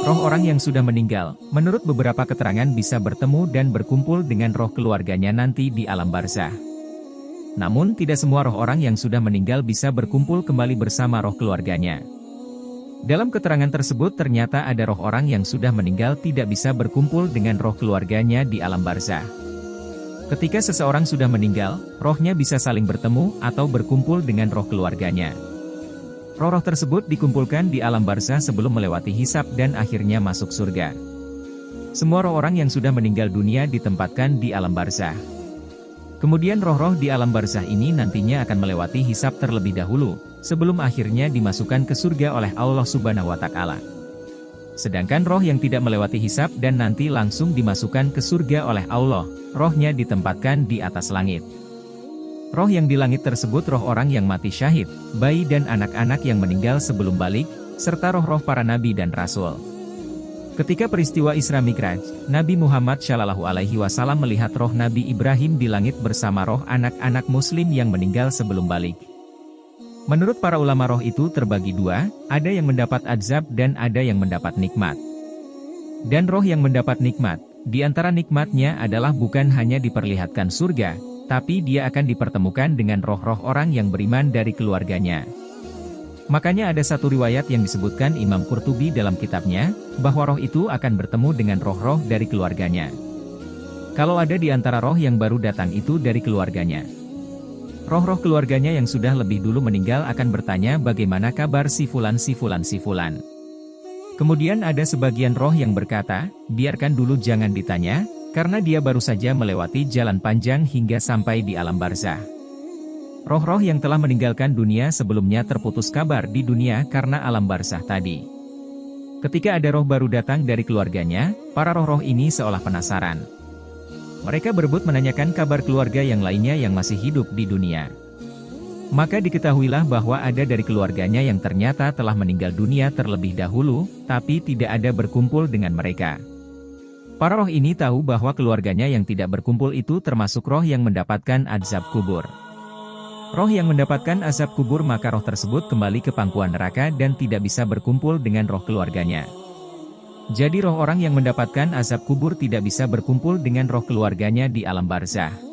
Roh orang yang sudah meninggal, menurut beberapa keterangan bisa bertemu dan berkumpul dengan roh keluarganya nanti di alam barzah. Namun tidak semua roh orang yang sudah meninggal bisa berkumpul kembali bersama roh keluarganya. Dalam keterangan tersebut ternyata ada roh orang yang sudah meninggal tidak bisa berkumpul dengan roh keluarganya di alam barzah. Ketika seseorang sudah meninggal, rohnya bisa saling bertemu atau berkumpul dengan roh keluarganya. Roh-roh tersebut dikumpulkan di alam barzah sebelum melewati hisab dan akhirnya masuk surga. Semua roh orang yang sudah meninggal dunia ditempatkan di alam barzah. Kemudian roh-roh di alam barzah ini nantinya akan melewati hisab terlebih dahulu, sebelum akhirnya dimasukkan ke surga oleh Allah Subhanahu wa Ta'ala. Sedangkan roh yang tidak melewati hisab dan nanti langsung dimasukkan ke surga oleh Allah, rohnya ditempatkan di atas langit. Roh yang di langit tersebut roh orang yang mati syahid, bayi dan anak-anak yang meninggal sebelum balik, serta roh-roh para nabi dan rasul. Ketika peristiwa Isra Mi'raj, Nabi Muhammad SAW melihat roh Nabi Ibrahim di langit bersama roh anak-anak muslim yang meninggal sebelum balik. Menurut para ulama roh itu terbagi dua, ada yang mendapat azab dan ada yang mendapat nikmat. Dan roh yang mendapat nikmat, di antara nikmatnya adalah bukan hanya diperlihatkan surga, tapi dia akan dipertemukan dengan roh-roh orang yang beriman dari keluarganya. Makanya ada satu riwayat yang disebutkan Imam Qurtubi dalam kitabnya, bahwa roh itu akan bertemu dengan roh-roh dari keluarganya. Kalau ada di antara roh yang baru datang itu dari keluarganya. Roh-roh keluarganya yang sudah lebih dulu meninggal akan bertanya bagaimana kabar si fulan si fulan si fulan. Kemudian ada sebagian roh yang berkata, biarkan dulu jangan ditanya, karena dia baru saja melewati jalan panjang hingga sampai di alam barzah. Roh-roh yang telah meninggalkan dunia sebelumnya terputus kabar di dunia karena alam barzah tadi. Ketika ada roh baru datang dari keluarganya, para roh-roh ini seolah penasaran. Mereka berebut menanyakan kabar keluarga yang lainnya yang masih hidup di dunia. Maka diketahuilah bahwa ada dari keluarganya yang ternyata telah meninggal dunia terlebih dahulu, tapi tidak ada berkumpul dengan mereka. Para roh ini tahu bahwa keluarganya yang tidak berkumpul itu termasuk roh yang mendapatkan azab kubur. Roh yang mendapatkan azab kubur maka roh tersebut kembali ke pangkuan neraka dan tidak bisa berkumpul dengan roh keluarganya. Jadi roh orang yang mendapatkan azab kubur tidak bisa berkumpul dengan roh keluarganya di alam barzah.